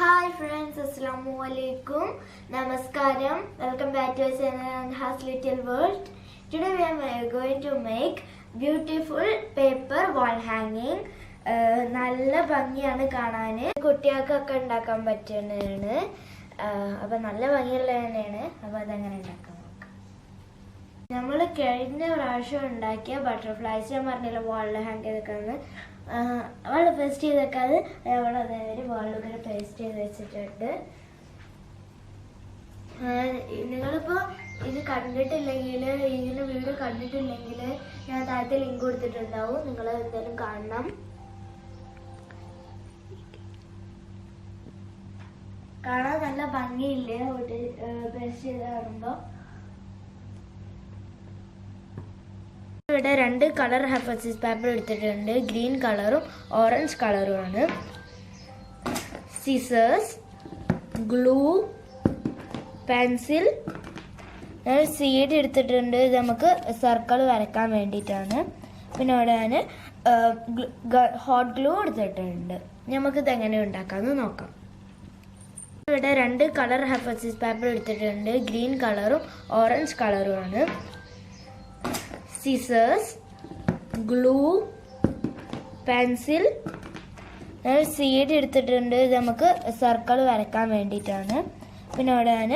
Hi friends, Assalamu alaikum. Namaskaram. Welcome back to our channel Has Little World. Today we are going to make beautiful paper wall hanging. നല്ല ഭംഗിയാണ് കാണാൻ. കുട്ടികൾക്കൊക്കെ ഉണ്ടാക്കാൻ പറ്റുന്നതാണ്. അപ്പോൾ നല്ല ഭംഗിയുള്ള തന്നെയാണ്. അപ്പോൾ അതെങ്ങനെ ഉണ്ടാക്കാം നോക്കാം. നമ്മൾ കഴിഞ്ഞ പ്രാവശ്യം ഉണ്ടാക്കിയ ബട്ടർഫ്ലൈസ് ഞാൻ പറഞ്ഞില്ല വാളിൽ ഹാങ് ചെയ്തൊക്കെയാണ്. അവള് പേസ്റ്റ് ചെയ്തേക്കാത് അവൾ അതേമാതിരി വാളിലൊക്കെ പേസ്റ്റ് ചെയ്ത് വെച്ചിട്ടുണ്ട്. നിങ്ങളിപ്പോൾ ഇത് കണ്ടിട്ടില്ലെങ്കിൽ ഇതിൻ്റെ വീഡിയോ കണ്ടിട്ടില്ലെങ്കിൽ ഞാൻ താഴത്തെ ലിങ്ക് കൊടുത്തിട്ടുണ്ടാവും, നിങ്ങൾ എന്തായാലും കാണണം. കാണാൻ നല്ല ഭംഗിയില്ലേ പേസ്റ്റ് ചെയ്ത് കാണുമ്പോൾ. ഇവിടെ രണ്ട് കളർ ഹെഫസിസ് പേപ്പർ എടുത്തിട്ടുണ്ട്, ഗ്രീൻ കളറും ഓറഞ്ച് കളറുമാണ്. സിസേഴ്സ്, ഗ്ലൂ, പെൻസിൽ, സീഡ് എടുത്തിട്ടുണ്ട്, ഇത് നമുക്ക് സർക്കിൾ വരയ്ക്കാൻ വേണ്ടിയിട്ടാണ്. പിന്നെ ഇവിടെ ഞാൻ ഹോട്ട് ഗ്ലൂ എടുത്തിട്ടുണ്ട്. നമുക്കിത് എങ്ങനെ ഉണ്ടാക്കാമെന്ന് നോക്കാം. ഇവിടെ രണ്ട് കളർ ഹെഫസിസ് പേപ്പർ എടുത്തിട്ടുണ്ട്, ഗ്രീൻ കളറും ഓറഞ്ച് കളറുമാണ്. സിസേഴ്സ്, ഗ്ലൂ, പെൻസിൽ, സീഡ് എടുത്തിട്ടുണ്ട്, ഇത് നമുക്ക് സർക്കിൾ വരയ്ക്കാൻ വേണ്ടിയിട്ടാണ്. പിന്നെ ഇവിടെ ഞാൻ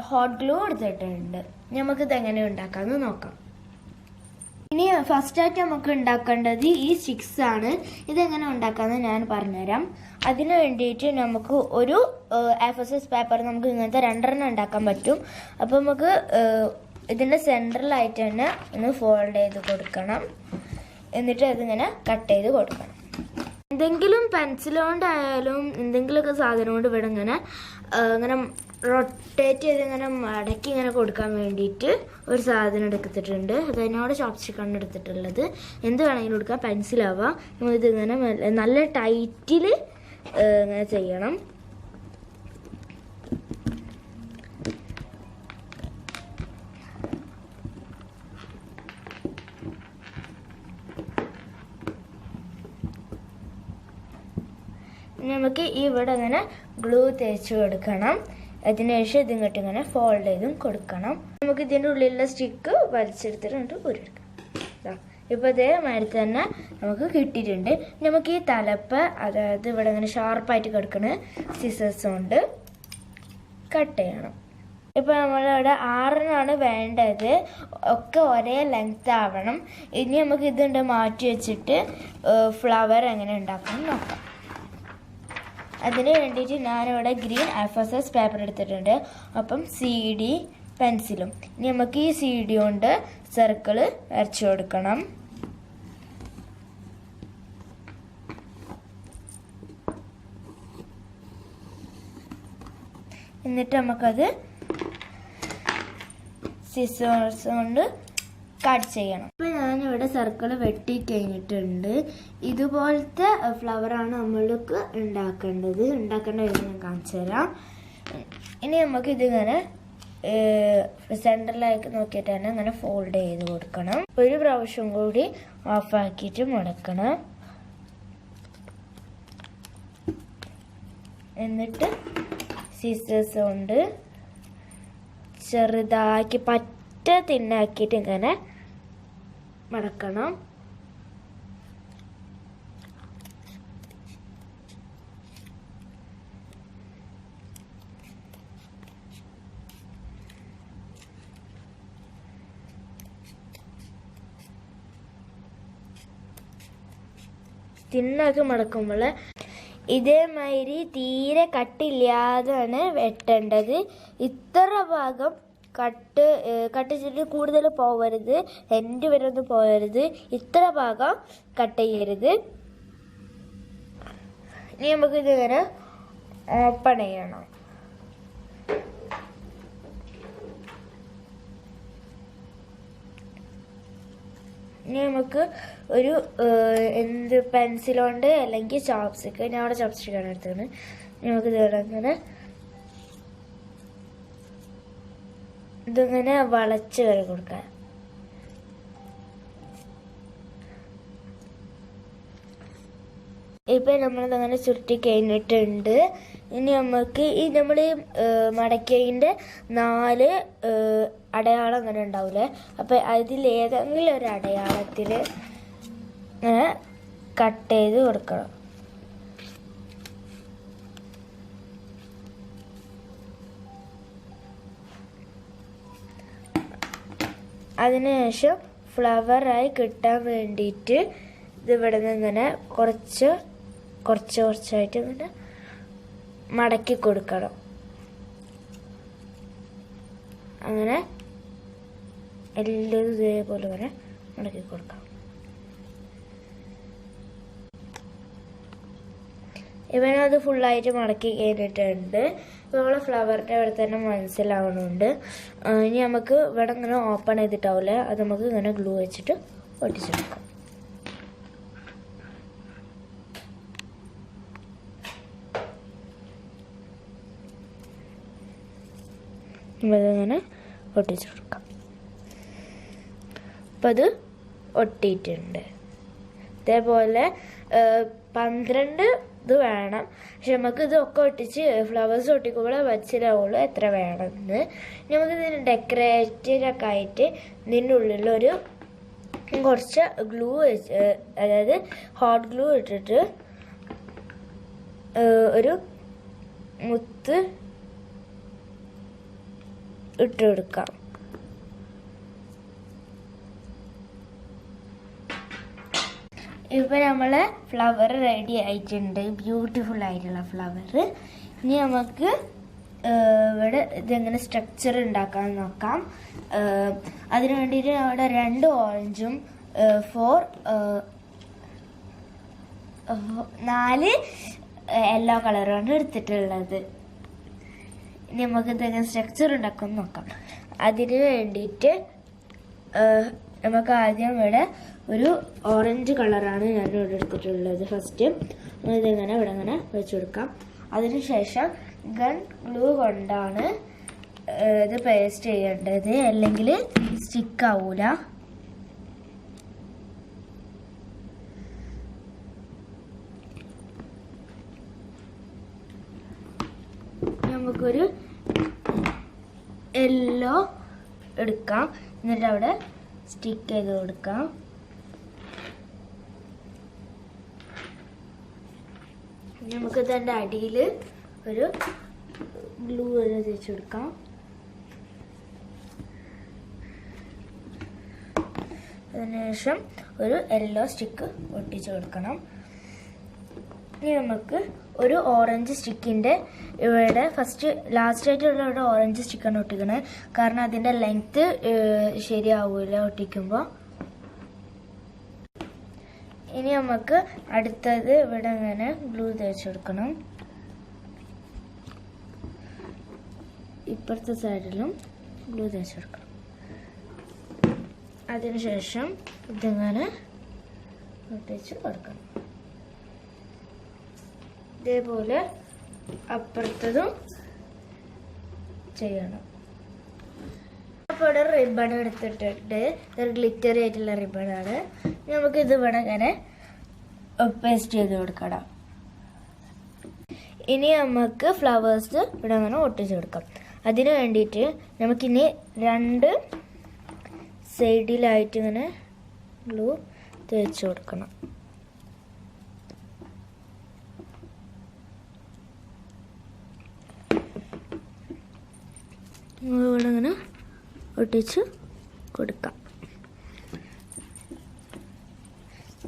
ഹോട്ട് ഗ്ലൂ എടുത്തിട്ടുണ്ട്. നമുക്കിത് എങ്ങനെ ഉണ്ടാക്കാമെന്ന് നോക്കാം. ഇനി ഫസ്റ്റായിട്ട് നമുക്ക് ഉണ്ടാക്കേണ്ടത് ഈ സ്റ്റിക്സ് ആണ്. ഇതെങ്ങനെ ഉണ്ടാക്കാമെന്ന് ഞാൻ പറഞ്ഞുതരാം. അതിന് വേണ്ടിയിട്ട് നമുക്ക് ഒരു എഫസസ് പേപ്പർ നമുക്ക് ഇങ്ങനത്തെ രണ്ടെണ്ണം ഉണ്ടാക്കാൻ പറ്റും. അപ്പോൾ നമുക്ക് ഇതിൻ്റെ സെൻട്രലായിട്ട് തന്നെ ഒന്ന് ഫോൾഡ് ചെയ്ത് കൊടുക്കണം. എന്നിട്ട് അതിങ്ങനെ കട്ട് ചെയ്ത് കൊടുക്കണം. എന്തെങ്കിലും പെൻസിൽ കൊണ്ടായാലും എന്തെങ്കിലുമൊക്കെ സാധനം കൊണ്ട് ഇവിടെ ഇങ്ങനെ റൊട്ടേറ്റ് ചെയ്ത് ഇങ്ങനെ മടക്കി ഇങ്ങനെ കൊടുക്കാൻ വേണ്ടിയിട്ട് ഒരു സാധനം എടുത്തിട്ടുണ്ട്. അത് അതിനോട് ചോപ്സ്റ്റിക്കാണ് എടുത്തിട്ടുള്ളത്. എന്ത് വേണമെങ്കിലും കൊടുക്കാം, പെൻസിലാവാം. ഇതിങ്ങനെ നല്ല ടൈറ്റിൽ ഇങ്ങനെ ചെയ്യണം. നമുക്ക് ഇവിടെ ഇങ്ങനെ ഗ്ലൂ തേച്ച് കൊടുക്കണം. അതിനുശേഷം ഇതിങ്ങോട്ട് ഇങ്ങനെ ഫോൾഡ് ചെയ്തും കൊടുക്കണം. നമുക്ക് ഇതിൻ്റെ ഉള്ളിലുള്ള സ്റ്റിക്ക് വലിച്ചെടുത്തിട്ട് ഊരെടുക്കാം. ഇപ്പോൾ ഇതേമാതിരി തന്നെ നമുക്ക് കിട്ടിയിട്ടുണ്ട്. നമുക്ക് ഈ തലപ്പ്, അതായത് ഇവിടെ ഇങ്ങനെ ഷാർപ്പായിട്ട് കിടക്കുന്ന സിസേഴ്സ് കൊണ്ട് കട്ട് ചെയ്യണം. ഇപ്പോൾ നമ്മളിവിടെ 6 വേണ്ടത്, ഒക്കെ ഒരേ ലെങ്ത് ആവണം. ഇനി നമുക്ക് ഇതുണ്ട് മാറ്റി വെച്ചിട്ട് ഫ്ലവർ എങ്ങനെ ഉണ്ടാക്കണം നോക്കാം. അതിന് വേണ്ടിയിട്ട് ഞാനിവിടെ ഗ്രീൻ എഫസസ് പേപ്പർ എടുത്തിട്ടുണ്ട്, അപ്പം CD പെൻസിലും. ഇനി നമുക്ക് ഈ CD കൊണ്ട് സർക്കിൾ വരച്ചു കൊടുക്കണം. എന്നിട്ട് നമുക്കത് സിസേഴ്സ് കൊണ്ട് കട്ട് ചെയ്യണം. ഇപ്പം ഞാനിവിടെ സർക്കിൾ വെട്ടി കഴിഞ്ഞിട്ടുണ്ട്. ഇതുപോലത്തെ ഫ്ലവറാണ് നമ്മൾക്ക് ഉണ്ടാക്കേണ്ടത്. ഉണ്ടാക്കേണ്ട വിധം ഞാൻ കാണിച്ചു തരാം. ഇനി നമുക്ക് ഇതിങ്ങനെ സെൻറ്ററിലേക്ക് നോക്കിയിട്ട് തന്നെ അങ്ങനെ ഫോൾഡ് ചെയ്ത് കൊടുക്കണം. ഒരു പ്രാവശ്യം കൂടി ഓഫാക്കിയിട്ട് മുടക്കണം. എന്നിട്ട് സിസേഴ്സ് കൊണ്ട് ചെറുതാക്കി പറ്റ തിന്നാക്കിയിട്ട് ഇങ്ങനെ മടക്കണം. തിന്നാക്കി മടക്കുമ്പോൾ ഇതേമാതിരി തീരെ കട്ടില്ലാതാണ് വെട്ടേണ്ടത്. ഇത്ര ഭാഗം കട്ട് ചെയ്തിട്ട് കൂടുതൽ പോവരുത്, എൻഡ് വരെ ഒന്നും പോവരുത്. ഇത്ര ഭാഗം കട്ട് ചെയ്യരുത്. ഇനി നമുക്ക് ഇതിങ്ങനെ ഓപ്പൺ ചെയ്യണം. ഇനി നമുക്ക് ഒരു പെൻസിൽ കൊണ്ട് അല്ലെങ്കിൽ ചോപ്സ്റ്റിക്ക്, ഞാൻ അവിടെ ചോപ്സ്റ്റിക്കാണ് എടുത്തത്. നമുക്ക് ഇതിങ്ങനെ വളച്ച് കയറി കൊടുക്കാം. ഇപ്പം നമ്മളതങ്ങനെ ചുരുട്ടി കഴിഞ്ഞിട്ടുണ്ട്. ഇനി നമുക്ക് ഈ നമ്മൾ മടക്കേൻ്റെ 4 അടയാളം അങ്ങനെ ഉണ്ടാവില്ലേ, അപ്പം അതിലേതെങ്കിലും ഒരു അടയാളത്തിൽ ഇങ്ങനെ കട്ട് ചെയ്ത് കൊടുക്കണം. അതിനുശേഷം ഫ്ലവറായി കിട്ടാൻ വേണ്ടിയിട്ട് ഇതിവിടെ നിന്ന് ഇങ്ങനെ കുറച്ചായിട്ട് ഇങ്ങനെ മടക്കി കൊടുക്കണം. അങ്ങനെ എല്ലാം ഇതേപോലെ ഇങ്ങനെ മടക്കി കൊടുക്കണം. ഇവനത് ഫുള്ളായിട്ട് മടക്കി കഴിഞ്ഞിട്ടുണ്ട്. ഇപ്പോൾ നമ്മളെ ഫ്ലവറിൻ്റെ ഇവിടെ തന്നെ മനസ്സിലാവുന്നുണ്ട്. ഇനി നമുക്ക് ഇവിടെ ഇങ്ങനെ ഓപ്പൺ ചെയ്തിട്ടാവില്ലേ, അത് നമുക്ക് ഇങ്ങനെ ഗ്ലൂ വെച്ചിട്ട് ഒട്ടിച്ചെടുക്കാം. ഇങ്ങനെ ഒട്ടിച്ചെടുക്കാം. അപ്പം അത് ഒട്ടിയിട്ടുണ്ട്. ഇതേപോലെ 12 ഇത് വേണം. പക്ഷെ നമുക്ക് ഇതൊക്കെ ഒട്ടിച്ച് ഫ്ലവേഴ്സ് ഒട്ടിക്കുമ്പോൾ മനസ്സിലാവുള്ളൂ എത്ര വേണമെന്ന്. നമുക്ക് ഇതിന് ഡെക്കറേറ്റീവൊക്കെ ആയിട്ട് ഇതിൻ്റെ ഉള്ളിലൊരു കുറച്ച് ഗ്ലൂ വെച്ച്, അതായത് ഹോട്ട് ഗ്ലൂ ഇട്ടിട്ട് ഒരു മുത്ത് ഇട്ട് കൊടുക്കാം. ഇപ്പം നമ്മളെ ഫ്ലവർ റെഡി ആയിട്ടുണ്ട്, ബ്യൂട്ടിഫുൾ ആയിട്ടുള്ള ഫ്ലവർ. ഇനി നമുക്ക് ഇവിടെ ഇതെങ്ങനെ സ്ട്രക്ചർ ഉണ്ടാക്കാൻ നോക്കാം. അതിന് വേണ്ടിയിട്ട് അവിടെ 2 ഓറഞ്ചും 4 യെല്ലോ കളറാണ് എടുത്തിട്ടുള്ളത്. ഇനി നമുക്ക് ഇതെങ്ങനെ സ്ട്രക്ചർ ഉണ്ടാക്കാൻ നോക്കാം. അതിന് വേണ്ടിയിട്ട് നമുക്ക് ആദ്യം ഇവിടെ ഒരു ഓറഞ്ച് കളറാണ് ഞാൻ ഇവിടെ എടുത്തിട്ടുള്ളത്. ഫസ്റ്റ് ഇതിങ്ങനെ ഇവിടെ ഇങ്ങനെ വെച്ച് കൊടുക്കാം. അതിനുശേഷം ഗൺ ഗ്ലൂ കൊണ്ടാണ് ഇത് പേസ്റ്റ് ചെയ്യേണ്ടത്, അല്ലെങ്കിൽ സ്റ്റിക്ക് ആവൂല. നമുക്കൊരു യെല്ലോ എടുക്കാം, എന്നിട്ട് അവിടെ സ്റ്റിക്ക് ചെയ്ത് കൊടുക്കാം. നമുക്ക് ഇതിൻ്റെ അടിയിൽ ഒരു ഗ്ലൂ തേച്ച് കൊടുക്കാം. അതിനുശേഷം ഒരു യെല്ലോ സ്റ്റിക്ക് ഒട്ടിച്ച് കൊടുക്കണം. ഇനി നമുക്ക് ഒരു ഓറഞ്ച് സ്റ്റിക്കിൻ്റെ ഇവിടെ ലാസ്റ്റായിട്ടുള്ള ഒരു ഓറഞ്ച് സ്റ്റിക്കാണ് ഒട്ടിക്കണത്. കാരണം അതിൻ്റെ ലെങ്ത്ത് ശരിയാവില്ല ഒട്ടിക്കുമ്പോൾ. ഇനി നമുക്ക് അടുത്തത് ഇവിടെ ഇങ്ങനെ ഗ്ലൂ തേച്ച് കൊടുക്കണം. ഇപ്പുറത്തെ സൈഡിലും ഗ്ലൂ തേച്ച് കൊടുക്കണം. അതിനുശേഷം ഇതിങ്ങനെ ഒട്ടിച്ച് കൊടുക്കണം. ഇതേപോലെ അപ്പുറത്തതും ചെയ്യണം. അപ്പോൾ ഇവിടെ റിബൺ എടുത്തിട്ടുണ്ട്. ഇതൊരു ഗ്ലിറ്ററി ആയിട്ടുള്ള റിബണാണ്. നമുക്ക് ഇത് ഇവിടെ ഇങ്ങനെ പേസ്റ്റ് ചെയ്ത് കൊടുക്കണം. ഇനി നമുക്ക് ഫ്ലവേഴ്സ് ഇവിടെ അങ്ങനെ ഒട്ടിച്ച് കൊടുക്കാം. അതിന് വേണ്ടിയിട്ട് നമുക്കിനി 2 സൈഡിലായിട്ട് ഇങ്ങനെ ഗ്ലൂ തേച്ച് കൊടുക്കണം. ഇവിടെ ഇങ്ങനെ ഒട്ടിച്ച് കൊടുക്കാം.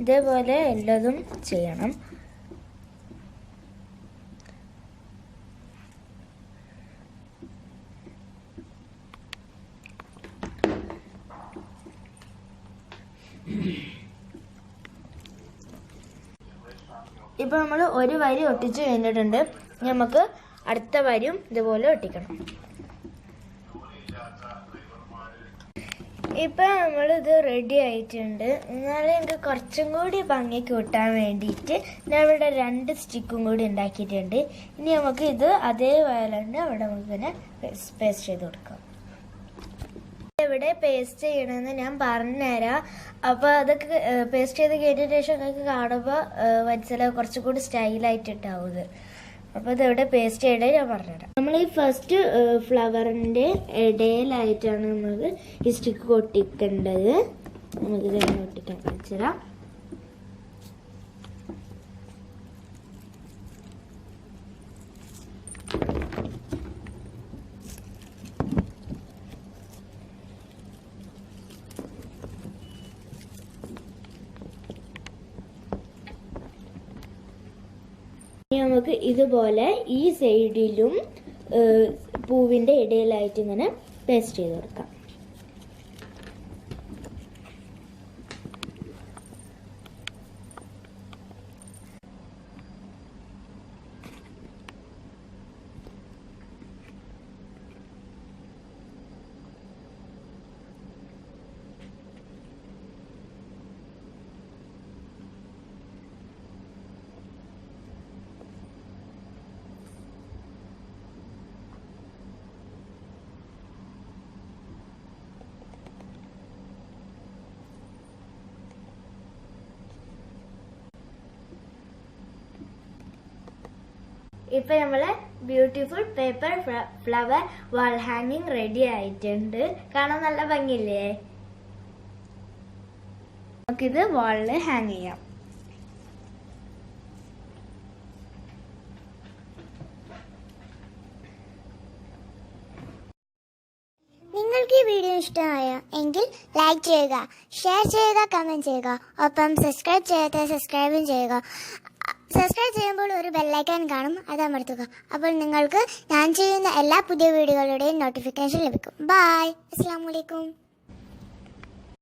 ഇതേപോലെ എല്ലാതും ചെയ്യണം. ഇപ്പൊ നമ്മൾ ഒരു വരി ഒട്ടിച്ച് കഴിഞ്ഞിട്ടുണ്ട്. നമുക്ക് അടുത്ത വരിയും ഇതുപോലെ ഒട്ടിക്കണം. ഇപ്പം നമ്മളിത് റെഡി ആയിട്ടുണ്ട്. എന്നാലും എനിക്ക് കുറച്ചും കൂടി ഭംഗി കൂട്ടാൻ വേണ്ടിയിട്ട് ഞാൻ ഇവിടെ 2 സ്റ്റിക്കും കൂടി ഉണ്ടാക്കിയിട്ടുണ്ട്. ഇനി നമുക്ക് ഇത് അതേപോലെ തന്നെ അവിടെ നമുക്ക് ഇങ്ങനെ പേസ്റ്റ് ചെയ്ത് കൊടുക്കാം. എവിടെ പേസ്റ്റ് ചെയ്യണമെന്ന് ഞാൻ പറഞ്ഞുതരാം. അപ്പോൾ അതൊക്കെ പേസ്റ്റ് ചെയ്ത് കഴിഞ്ഞതിന് ശേഷം നിങ്ങൾക്ക് കാണുമ്പോൾ മനസ്സിലാവും കുറച്ചുകൂടി സ്റ്റൈലായിട്ട് ഉണ്ടാവും ഇത്. അപ്പോൾ ഇതെവിടെ പേസ്റ്റ് ചെയ്യണേ ഞാൻ പറഞ്ഞുതരാം. നമ്മൾ ഈ ഫസ്റ്റ് ഫ്ലവറിൻ്റെ ഇടയിലായിട്ടാണ് നമുക്ക് ഈ സ്റ്റിക്ക് ഒട്ടിക്കേണ്ടത്. നമുക്കിത് ഒട്ടിക്കാൻ കാണിച്ചുതരാം. നമുക്ക് ഇതുപോലെ ഈ സൈഡിലും പൂവിൻ്റെ ഇടയിലായിട്ട് ഇങ്ങനെ പേസ്റ്റ് ചെയ്ത് കൊടുക്കാം. ഇപ്പൊ നമ്മളെ ബ്യൂട്ടിഫുൾ പേപ്പർ ഫ്ലവർ വാൾ ഹാങ്ങിങ് റെഡി ആയിട്ടുണ്ട്. കാണാൻ നല്ല ഭംഗിയില്ലേ? നമുക്കിത് വാളിൽ ഹാങ് ചെയ്യാം. നിങ്ങൾക്ക് ഈ വീഡിയോ ഇഷ്ടമായ എങ്കിൽ ലൈക്ക് ചെയ്യുക, ഷെയർ ചെയ്യുക, കമന്റ് ചെയ്യുക. ഒപ്പം സബ്സ്ക്രൈബ് ചെയ്യാത്ത സബ്സ്ക്രൈബും ചെയ്യുക. സബ്സ്ക്രൈബ് ചെയ്യുമ്പോൾ ഒരു ബെല്ലൈക്കൺ കാണും, അത് അമർത്തുക. അപ്പോൾ നിങ്ങൾക്ക് ഞാൻ ചെയ്യുന്ന എല്ലാ പുതിയ വീഡിയോകളുടെയും നോട്ടിഫിക്കേഷൻ ലഭിക്കും. ബൈ. അസ്സലാമു അലൈക്കും.